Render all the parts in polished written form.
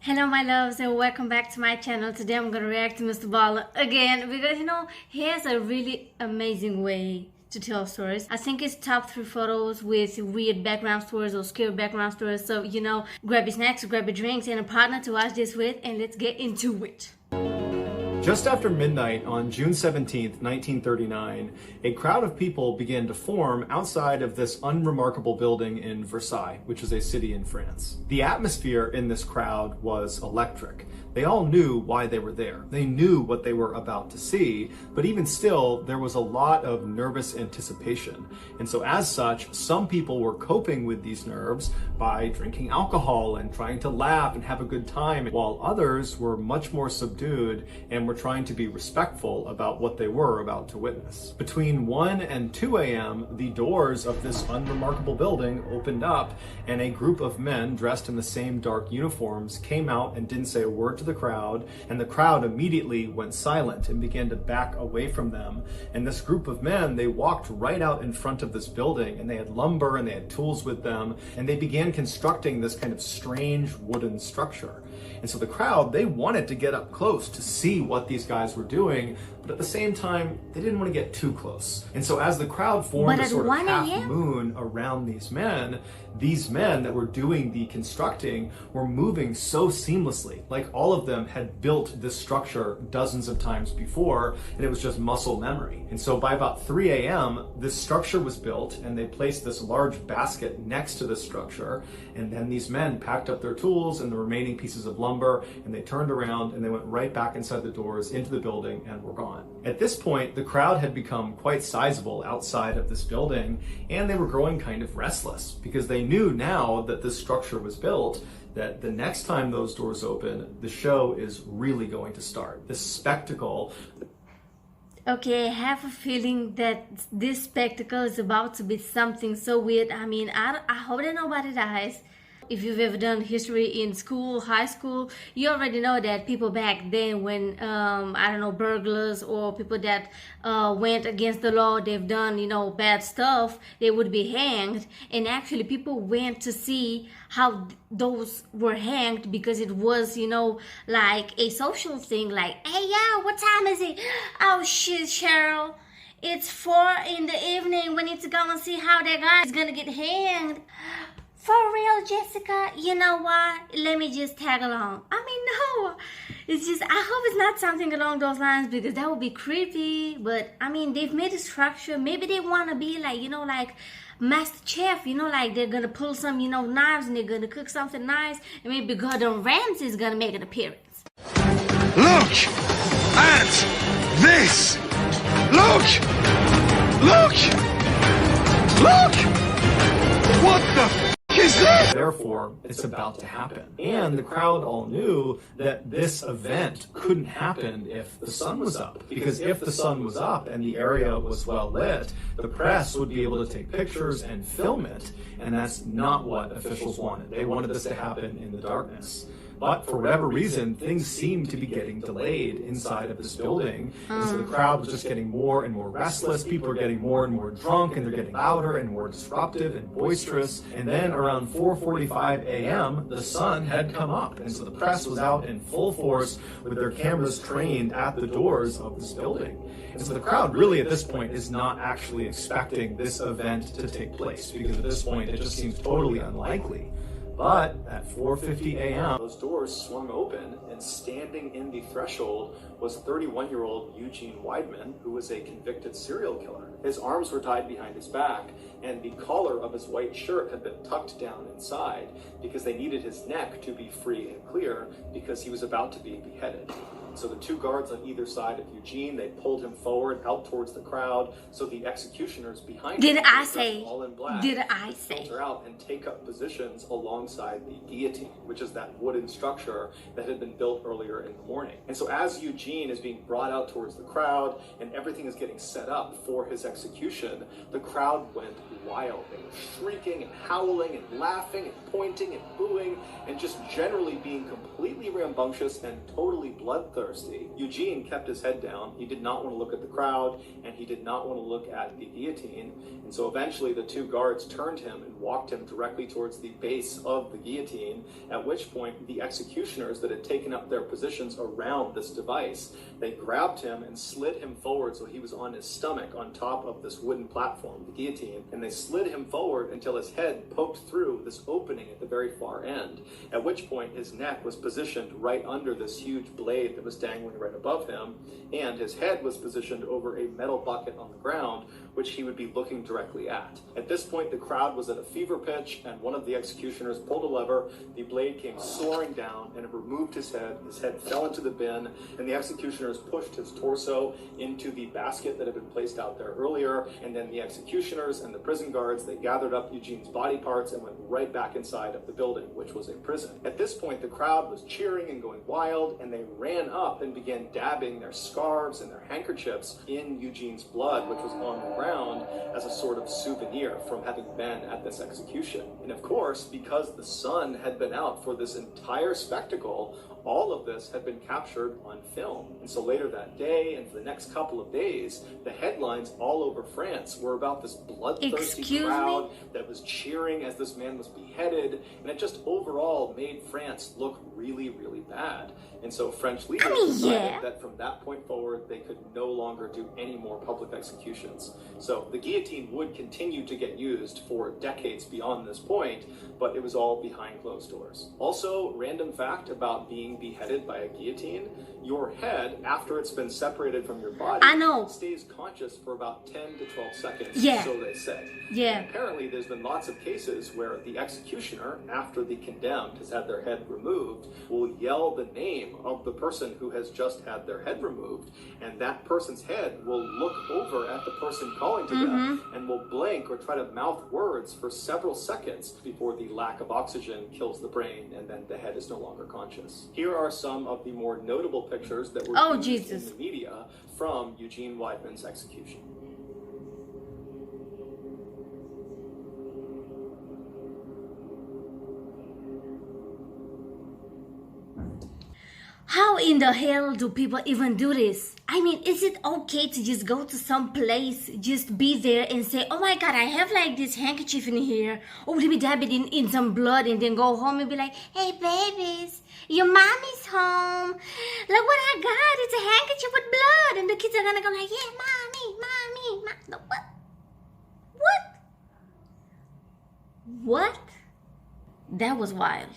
Hello my loves and welcome back to my channel. Today I'm gonna react to MrBallen again because he has a really amazing way to tell stories. I think it's top 3 photos with weird background stories or scary background stories. So grab your snacks, grab your drinks and a partner to watch this with, and let's get into it. Just after midnight on June 17th, 1939, a crowd of people began to form outside of this unremarkable building in Versailles, which is a city in France. The atmosphere in this crowd was electric. They all knew why they were there. They knew what they were about to see, but even still, there was a lot of nervous anticipation. And so as such, some people were coping with these nerves by drinking alcohol and trying to laugh and have a good time, while others were much more subdued and were trying to be respectful about what they were about to witness. Between 1 and 2 a.m., the doors of this unremarkable building opened up, and a group of men dressed in the same dark uniforms came out and didn't say a word to the crowd, and the crowd immediately went silent and began to back away from them. And this group of men, they walked right out in front of this building, and they had lumber and they had tools with them, and they began constructing this kind of strange wooden structure. And so the crowd, they wanted to get up close to see what these guys were doing, but at the same time, they didn't want to get too close. And so as the crowd formed a sort of half moon around these men that were doing the constructing were moving so seamlessly. Like all of them had built this structure dozens of times before, and it was just muscle memory. And so by about 3 a.m., this structure was built, and they placed this large basket next to this structure, and then these men packed up their tools and the remaining pieces of lumber, and they turned around and they went right back inside the doors into the building and were gone. At this point, the crowd had become quite sizable outside of this building, and they were growing kind of restless because they knew now that this structure was built that the next time those doors open, the show is really going to start. This spectacle. Okay, I have a feeling that this spectacle is about to be something so weird. I hope that nobody dies. If you've ever done history in school, high school, you already know that people back then when, burglars or people that went against the law, they've done, bad stuff, they would be hanged. And actually people went to see how those were hanged because it was, like a social thing, like, hey, yeah, what time is it? Oh, shit, Cheryl. It's 4 in the evening. We need to go and see how that guy is gonna get hanged. For real, Jessica, you know what? Let me just tag along. No. It's just, I hope it's not something along those lines because that would be creepy. But, they've made a structure. Maybe they want to be like, like Master Chef, like they're going to pull some, knives and they're going to cook something nice. And maybe Gordon Ramsay is going to make an appearance. Look at this! Look! What the is this? Therefore, it's about to happen. And the crowd all knew that this event couldn't happen if the sun was up. Because if the sun was up and the area was well lit, the press would be able to take pictures and film it. And that's not what officials wanted. They wanted this to happen in the darkness. But for whatever reason, things seemed to be getting delayed inside of this building. And so the crowd was just getting more and more restless. People are getting more and more drunk, and they're getting louder and more disruptive and boisterous. And then around 4:45 a.m., the sun had come up. And so the press was out in full force with their cameras trained at the doors of this building. And so the crowd really at this point is not actually expecting this event to take place, because at this point it just seems totally unlikely. But at 4:50 a.m., those doors swung open, and standing in the threshold was 31-year-old Eugene Weidman, who was a convicted serial killer. His arms were tied behind his back, and the collar of his white shirt had been tucked down inside because they needed his neck to be free and clear because he was about to be beheaded. So the 2 guards on either side of Eugene, they pulled him forward out towards the crowd. So the executioners behind him, all in black, filter out and take up positions alongside the guillotine, which is that wooden structure that had been built earlier in the morning. And so as Eugene is being brought out towards the crowd and everything is getting set up for his execution, the crowd went wild. They were shrieking and howling and laughing and pointing and booing and just generally being completely rambunctious and totally bloodthirsty. Eugene kept his head down. He did not want to look at the crowd, and he did not want to look at the guillotine. And so eventually the two guards turned him and walked him directly towards the base of the guillotine, at which point the executioners that had taken up their positions around this device, they grabbed him and slid him forward so he was on his stomach on top of this wooden platform, the guillotine, and they slid him forward until his head poked through this opening at the very far end, at which point his neck was positioned right under this huge blade that was dangling right above him, and his head was positioned over a metal bucket on the ground, which he would be looking directly at. At this point, the crowd was at a fever pitch, and one of the executioners pulled a lever, the blade came soaring down, and it removed his head fell into the bin, and the executioners pushed his torso into the basket that had been placed out there earlier, and then the executioners and the prison guards, they gathered up Eugene's body parts and went right back inside of the building, which was a prison. At this point, the crowd was cheering and going wild, and they ran up and began dabbing their scarves and their handkerchiefs in Eugene's blood, which was on the ground, as a sort of souvenir from having been at this execution. And of course, because the sun had been out for this entire spectacle, all of this had been captured on film. And so later that day, and for the next couple of days, the headlines all over France were about this bloodthirsty crowd that was cheering as this man was beheaded, and it just overall made France look really, really bad. And so French leaders decided that from that point forward, they could no longer do any more public executions. So the guillotine would continue to get used for decades beyond this point, but it was all behind closed doors. Also, random fact about being beheaded by a guillotine: your head, after it's been separated from your body, stays conscious for about 10 to 12 seconds, so they say. And apparently there's been lots of cases where the executioner, after the condemned has had their head removed, will yell the name of the person who has just had their head removed, and that person's head will look over at the person calling to them and will blink or try to mouth words for several seconds before the lack of oxygen kills the brain, and then the head is no longer conscious. Here are some of the more notable pictures that were used in the media from Eugene Weidmann's execution. How in the hell do people even do this? I mean, is it okay to just go to some place, just be there and say, oh my God, I have like this handkerchief in here, or maybe dab it in some blood, and then go home and be like, hey babies, your mommy's home. Look what I got, it's a handkerchief with blood. And the kids are gonna go like, yeah, mommy. No, what? That was wild.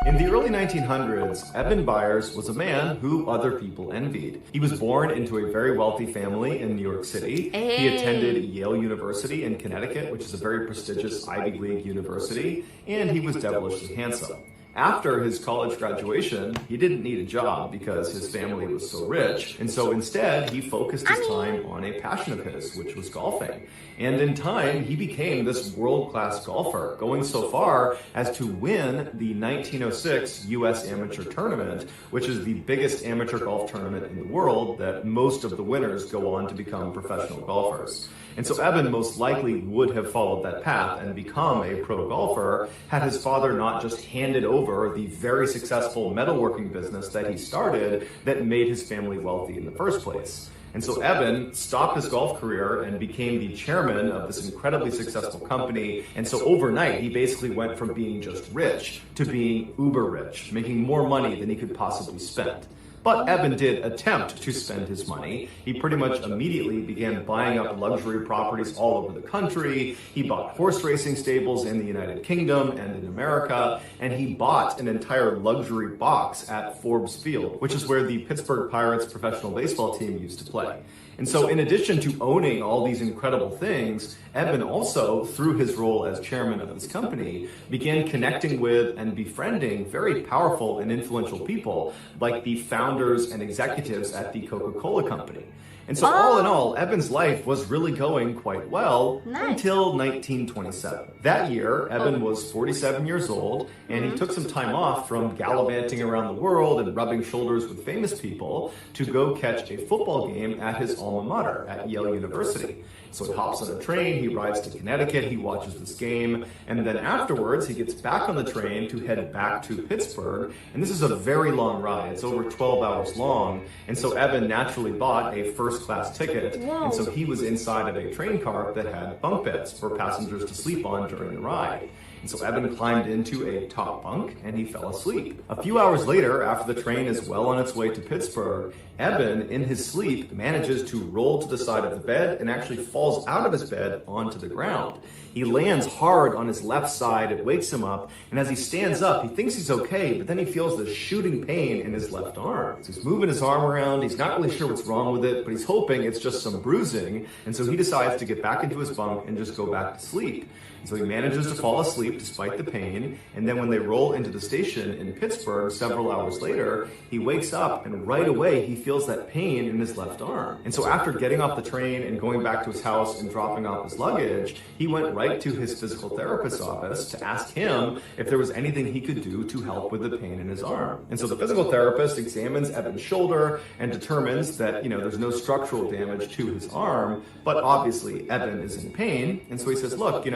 In the early 1900s, Eben Byers was a man who other people envied. He was born into a very wealthy family in New York City. He attended Yale University in Connecticut, which is a very prestigious Ivy League university, and he was devilishly handsome. After his college graduation, he didn't need a job because his family was so rich, and so instead he focused his time on a passion of his, which was golfing. And in time, he became this world-class golfer, going so far as to win the 1906 U.S. Amateur Tournament, which is the biggest amateur golf tournament in the world that most of the winners go on to become professional golfers. And so Eben most likely would have followed that path and become a pro golfer had his father not just handed over the very successful metalworking business that he started that made his family wealthy in the first place. And so Eben stopped his golf career and became the chairman of this incredibly successful company. And so overnight, he basically went from being just rich to being uber rich, making more money than he could possibly spend. But Eben did attempt to spend his money. He pretty much immediately began buying up luxury properties all over the country. He bought horse racing stables in the United Kingdom and in America, and he bought an entire luxury box at Forbes Field, which is where the Pittsburgh Pirates professional baseball team used to play. And so in addition to owning all these incredible things, Eben also, through his role as chairman of this company, began connecting with and befriending very powerful and influential people like the founders and executives at the Coca-Cola Company. And so all in all, Eben's life was really going quite well until 1927. That year, Eben was 47 years old, and he took some time off from gallivanting around the world and rubbing shoulders with famous people to go catch a football game at his alma mater at Yale University. So he hops on a train, he rides to Connecticut, he watches this game, and then afterwards he gets back on the train to head back to Pittsburgh. And this is a very long ride. It's over 12 hours long. And so Eben naturally bought a first-class ticket. And so he was inside of a train car that had bunk beds for passengers to sleep on during the ride. And so Eben climbed into a top bunk and he fell asleep. A few hours later, after the train is well on its way to Pittsburgh, Eben, in his sleep, manages to roll to the side of the bed and actually falls out of his bed onto the ground. He lands hard on his left side, it wakes him up, and as he stands up, he thinks he's okay, but then he feels this shooting pain in his left arm. So he's moving his arm around, he's not really sure what's wrong with it, but he's hoping it's just some bruising, and so he decides to get back into his bunk and just go back to sleep. And so he manages to fall asleep despite the pain, and then when they roll into the station in Pittsburgh several hours later, he wakes up and right away he feels that pain in his left arm. And so after getting off the train and going back to his house and dropping off his luggage, he went right to his physical therapist's office to ask him if there was anything he could do to help with the pain in his arm. And so the physical therapist examines Eben's shoulder and determines that, there's no structural damage to his arm, but obviously Eben is in pain. And so he says, look,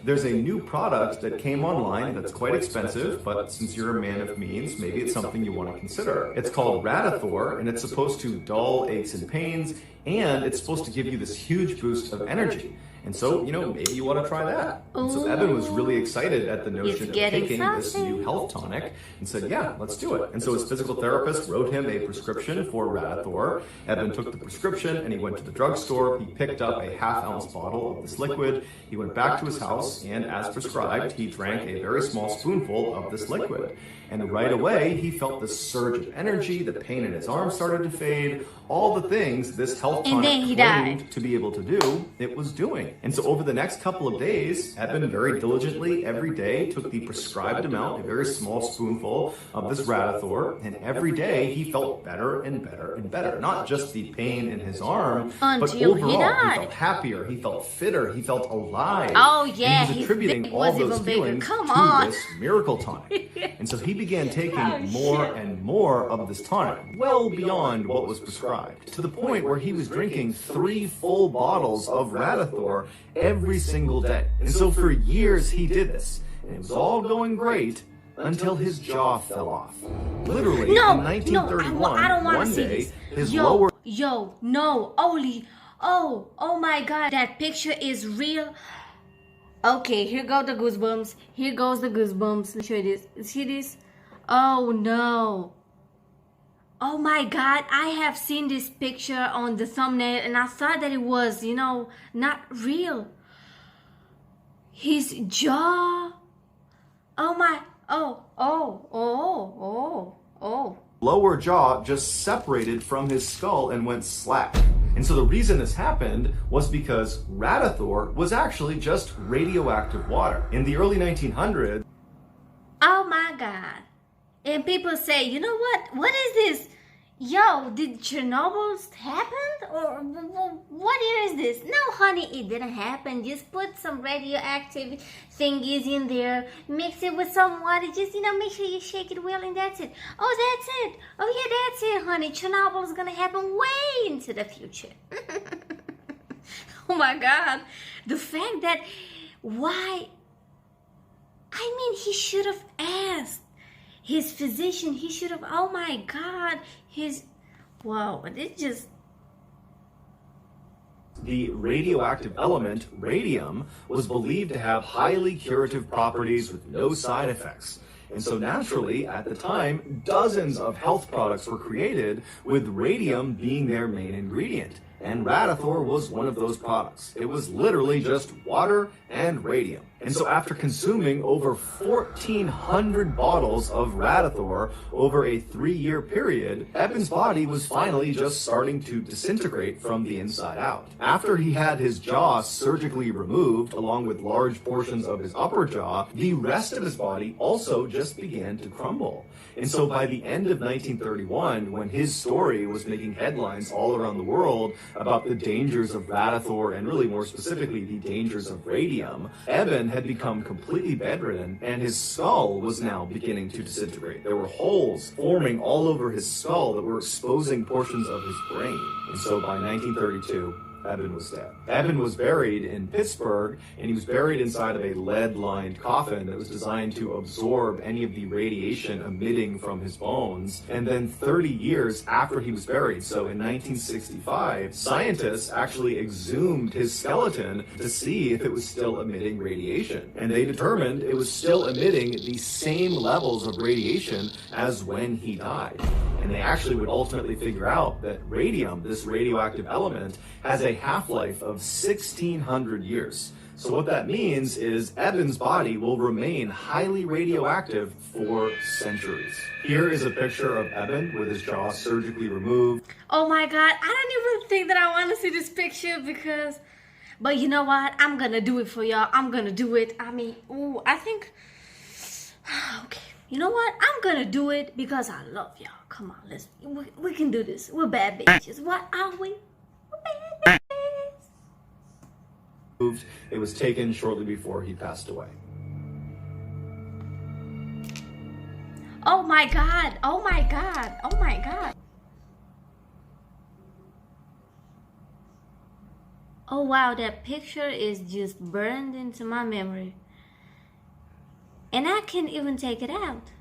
there's a new product that came online that's quite expensive, but since you're a man of means, maybe it's something you want to consider. It's called Radithor, and it's supposed to dull aches and pains, and it's supposed to give you this huge boost of energy. And so, maybe you want to try that. And so Eben was really excited at the notion of taking this new health tonic and said, yeah, let's do it. And so his physical therapist wrote him a prescription for Radithor. Eben took the prescription and he went to the drugstore. He picked up a half-ounce bottle of this liquid. He went back to his house and, as prescribed, he drank a very small spoonful of this liquid. And right away, he felt this surge of energy, the pain in his arm started to fade, all the things this health tonic claimed to be able to do, it was doing. And so over the next couple of days, Eben very diligently every day took the prescribed amount, a very small spoonful of this Radithor, and every day he felt better and better and better. Not just the pain in his arm, but overall he felt happier, he felt fitter, he felt alive. Oh yeah, and he was attributing all those feelings to this miracle tonic. And so he began taking more and more of this tonic, well beyond what was prescribed, to the point where he was drinking 3 full bottles of Radithor every single day. And so for years he did this, and it was all going great until his jaw fell off. Literally, in 1931, one day, his lower... Oh my God, that picture is real. Okay, here go the goosebumps. Here goes the goosebumps. Let me show you this. See this? Oh no. Oh my God, I have seen this picture on the thumbnail and I thought that it was, not real. His jaw. Lower jaw just separated from his skull and went slack. And so the reason this happened was because Radithor was actually just radioactive water. In the early 1900s, oh my God. And people say, you know what? What is this? Yo, did Chernobyl happen? Or what year is this? No, honey, it didn't happen. Just put some radioactive thingies in there. Mix it with some water. Just, make sure you shake it well and that's it. Oh, that's it. Oh, yeah, that's it, honey. Chernobyl is going to happen way into the future. Oh, my God. The fact that, why? I mean, he should have asked. His physician, he should have, oh my God, the radioactive element, radium, was believed to have highly curative properties with no side effects. And so naturally, at the time, dozens of health products were created with radium being their main ingredient. And Radithor was one of those products. It was literally just water and radium. And so after consuming over 1,400 bottles of Radithor over a 3-year period, Eben's body was finally just starting to disintegrate from the inside out. After he had his jaw surgically removed, along with large portions of his upper jaw, the rest of his body also just began to crumble. And so by the end of 1931, when his story was making headlines all around the world about the dangers of Radithor and really more specifically the dangers of radium, Eben had become completely bedridden and his skull was now beginning to disintegrate. There were holes forming all over his skull that were exposing portions of his brain. And so by 1932, Eben was dead. Eben was buried in Pittsburgh, and he was buried inside of a lead-lined coffin that was designed to absorb any of the radiation emitting from his bones. And then 30 years after he was buried, so in 1965, scientists actually exhumed his skeleton to see if it was still emitting radiation. And they determined it was still emitting the same levels of radiation as when he died. And they actually would ultimately figure out that radium, this radioactive element, has a half-life of 1,600 years. So what that means is Eben's body will remain highly radioactive for centuries. Here is a picture of Eben with his jaw surgically removed. Oh my God, I don't even think that I want to see this picture because, but you know what? I'm gonna do it for y'all. I'm gonna do it. I mean, ooh, I think, okay. You know what? I'm gonna do it because I love y'all. Come on, we can do this. We're bad bitches. What are we? We're bad bitches. It was taken shortly before he passed away. Oh my God. Oh my God. Oh my God. Oh wow, that picture is just burned into my memory. And I can't even take it out.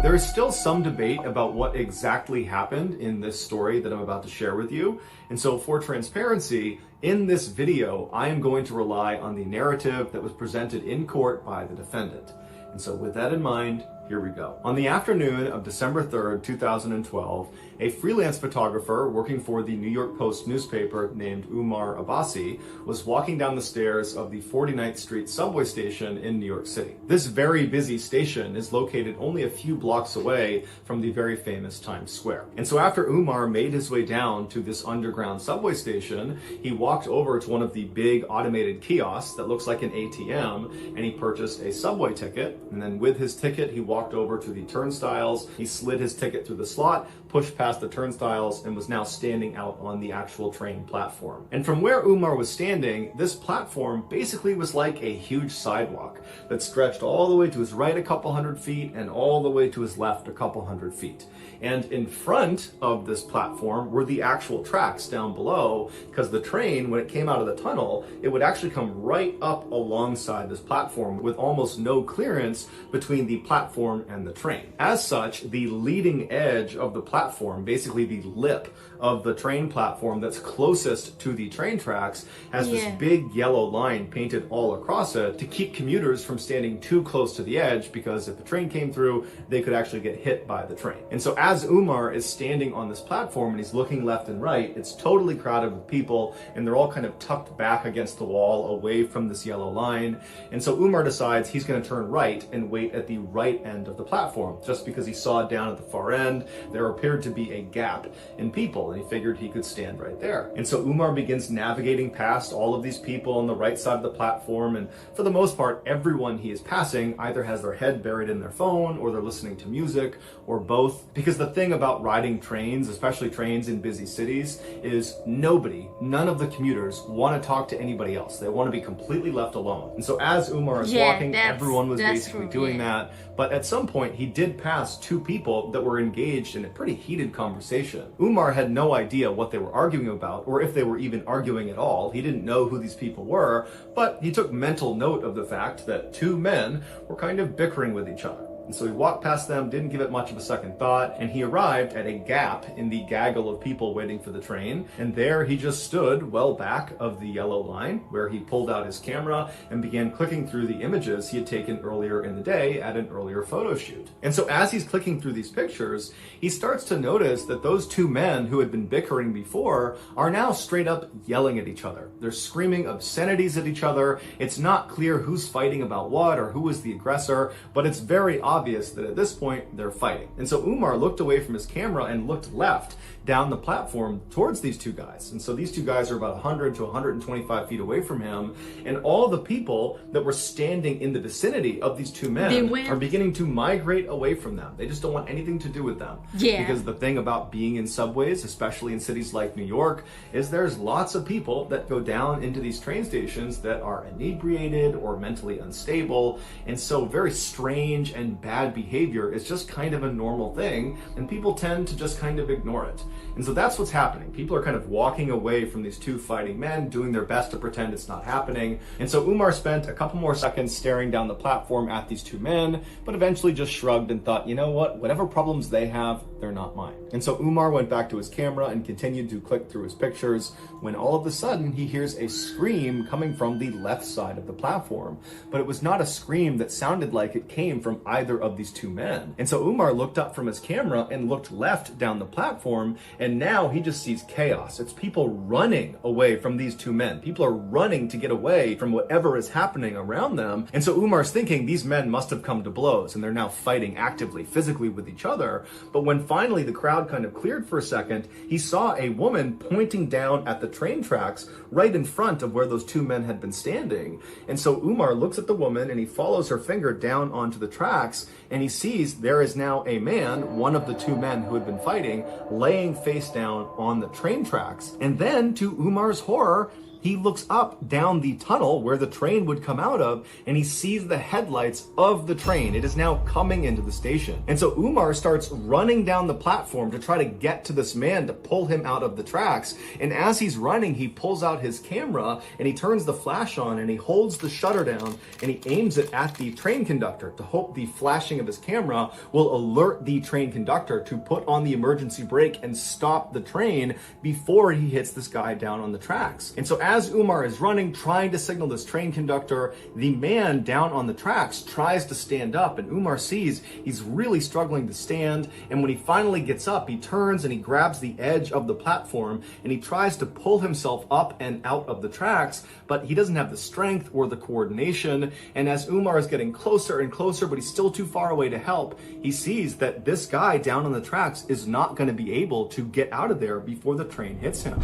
There is still some debate about what exactly happened in this story that I'm about to share with you. And so for transparency, in this video, I am going to rely on the narrative that was presented in court by the defendant. And so with that in mind, here we go. On the afternoon of December 3rd, 2012, a freelance photographer working for the New York Post newspaper named Umar Abbasi was walking down the stairs of the 49th Street subway station in New York City. This very busy station is located only a few blocks away from the very famous Times Square. And so after Umar made his way down to this underground subway station, he walked over to one of the big automated kiosks that looks like an ATM, and he purchased a subway ticket. And then with his ticket, he walked over to the turnstiles. He slid his ticket through the slot, pushed past the turnstiles, and was now standing out on the actual train platform. And from where Umar was standing, this platform basically was like a huge sidewalk that stretched all the way to his right a couple hundred feet and all the way to his left a couple hundred feet. And in front of this platform were the actual tracks down below, because the train, when it came out of the tunnel, it would actually come right up alongside this platform with almost no clearance between the platform and the train. As such, the leading edge of the platform, basically the lip of the train platform that's closest to the train tracks, has this big yellow line painted all across it to keep commuters from standing too close to the edge, because if the train came through, they could actually get hit by the train. And so as Umar is standing on this platform and he's looking left and right, it's totally crowded with people, and they're all kind of tucked back against the wall away from this yellow line. And so Umar decides he's going to turn right and wait at the right end of the platform, just because he saw down at the far end there appeared to be a gap in people, and he figured he could stand right there. And so Umar begins navigating past all of these people on the right side of the platform, and for the most part, everyone he is passing either has their head buried in their phone, or they're listening to music, or both. Because the thing about riding trains, especially trains in busy cities, is none of the commuters want to talk to anybody else. They want to be completely left alone. And so as Umar is walking, everyone was basically doing that. But at some point, he did pass two people that were engaged in a pretty heated conversation. Umar had no idea what they were arguing about, or if they were even arguing at all. He didn't know who these people were, but he took mental note of the fact that two men were kind of bickering with each other. And so he walked past them, didn't give it much of a second thought, and he arrived at a gap in the gaggle of people waiting for the train. And there he just stood well back of the yellow line, where he pulled out his camera and began clicking through the images he had taken earlier in the day at an earlier photo shoot. And so as he's clicking through these pictures, he starts to notice that those two men who had been bickering before are now straight up yelling at each other. They're screaming obscenities at each other. It's not clear who's fighting about what or who is the aggressor, but it's very obvious that at this point they're fighting. And so Umar looked away from his camera and looked left down the platform towards these two guys. And so these two guys are about 100 to 125 feet away from him. And all the people that were standing in the vicinity of these two men are beginning to migrate away from them. They just don't want anything to do with them. Yeah. Because the thing about being in subways, especially in cities like New York, is there's lots of people that go down into these train stations that are inebriated or mentally unstable. And so very strange and bad behavior is just kind of a normal thing. And people tend to just kind of ignore it. And so that's what's happening. People are kind of walking away from these two fighting men, doing their best to pretend it's not happening. And so Umar spent a couple more seconds staring down the platform at these two men, but eventually just shrugged and thought, you know what, whatever problems they have, they're not mine. And so Umar went back to his camera and continued to click through his pictures when all of a sudden he hears a scream coming from the left side of the platform. But it was not a scream that sounded like it came from either of these two men. And so Umar looked up from his camera and looked left down the platform, and now he just sees chaos. It's people running away from these two men. People are running to get away from whatever is happening around them. And so Umar's thinking these men must have come to blows and they're now fighting actively, physically with each other. But when finally the crowd kind of cleared for a second, he saw a woman pointing down at the train tracks right in front of where those two men had been standing. And so Umar looks at the woman and he follows her finger down onto the tracks, and he sees there is now a man, one of the two men who had been fighting, laying face down on the train tracks. And then, to Umar's horror, he looks up down the tunnel where the train would come out of, and he sees the headlights of the train. It is now coming into the station. And so Umar starts running down the platform to try to get to this man to pull him out of the tracks. And as he's running, he pulls out his camera and he turns the flash on and he holds the shutter down and he aims it at the train conductor to hope the flashing of his camera will alert the train conductor to put on the emergency brake and stop the train before he hits this guy down on the tracks. And so as Umar is running, trying to signal this train conductor, the man down on the tracks tries to stand up, and Umar sees he's really struggling to stand. And when he finally gets up, he turns and he grabs the edge of the platform and he tries to pull himself up and out of the tracks, but he doesn't have the strength or the coordination. And as Umar is getting closer and closer, but he's still too far away to help, he sees that this guy down on the tracks is not going to be able to get out of there before the train hits him.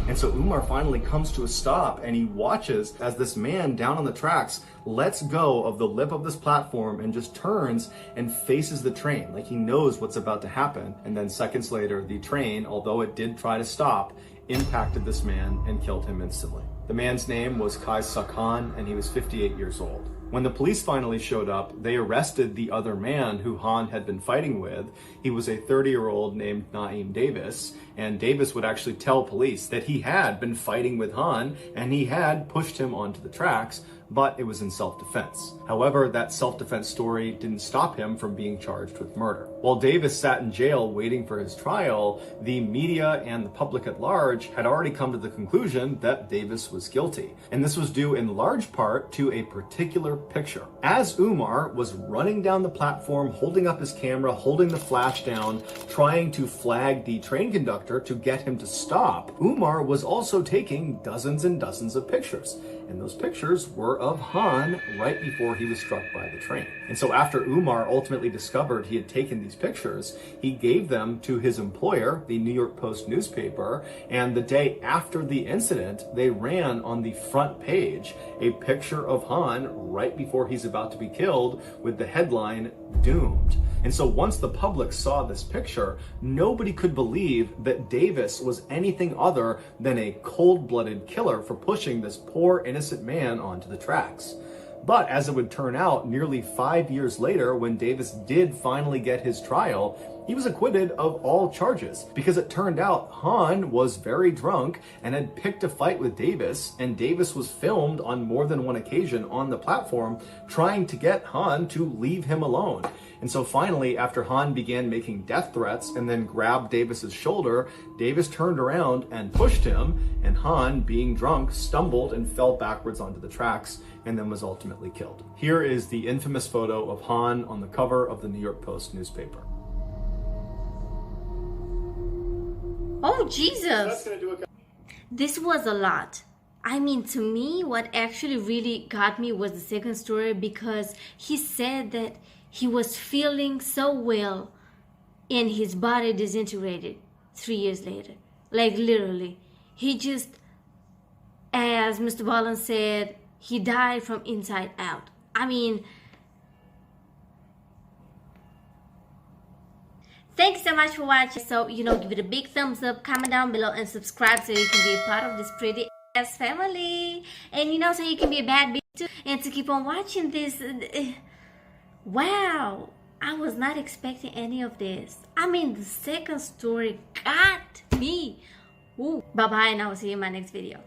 And so Umar finally comes to a stop and he watches as this man down on the tracks lets go of the lip of this platform and just turns and faces the train like he knows what's about to happen. And then seconds later, the train, although it did try to stop, impacted this man and killed him instantly. The man's name was Qais Khan, and he was 58 years old. When the police finally showed up, they arrested the other man who Han had been fighting with. He was a 30-year-old named Naeem Davis, and Davis would actually tell police that he had been fighting with Han and he had pushed him onto the tracks, but it was in self-defense. However, that self-defense story didn't stop him from being charged with murder. While Davis sat in jail waiting for his trial, the media and the public at large had already come to the conclusion that Davis was guilty. And this was due in large part to a particular picture. As Umar was running down the platform, holding up his camera, holding the flash down, trying to flag the train conductor to get him to stop, Umar was also taking dozens and dozens of pictures. And those pictures were of Han right before he was struck by the train. And so after Umar ultimately discovered he had taken these pictures, he gave them to his employer, the New York Post newspaper, and the day after the incident, they ran on the front page a picture of Han right before he's about to be killed with the headline, "Doomed." And so once the public saw this picture, nobody could believe that Davis was anything other than a cold-blooded killer for pushing this poor innocent man onto the tracks. But as it would turn out, nearly 5 years later, when Davis did finally get his trial, he was acquitted of all charges because it turned out Han was very drunk and had picked a fight with Davis, and Davis was filmed on more than one occasion on the platform trying to get Han to leave him alone. And so finally, after Han began making death threats and then grabbed Davis's shoulder, Davis turned around and pushed him, and Han, being drunk, stumbled and fell backwards onto the tracks and then was ultimately killed. Here is the infamous photo of Han on the cover of the New York Post newspaper. Oh, Jesus! This was a lot. I mean, to me, what actually really got me was the second story, because he said that he was feeling so well and his body disintegrated 3 years later. Like, literally. He just, as MrBallen said, he died from inside out. I mean, thanks so much for watching. So, give it a big thumbs up, comment down below, and subscribe so you can be a part of this pretty ass family. And so you can be a bad bitch too, and to keep on watching this. Wow, I was not expecting any of this. I mean, the second story got me. Ooh, bye-bye, and I will see you in my next video.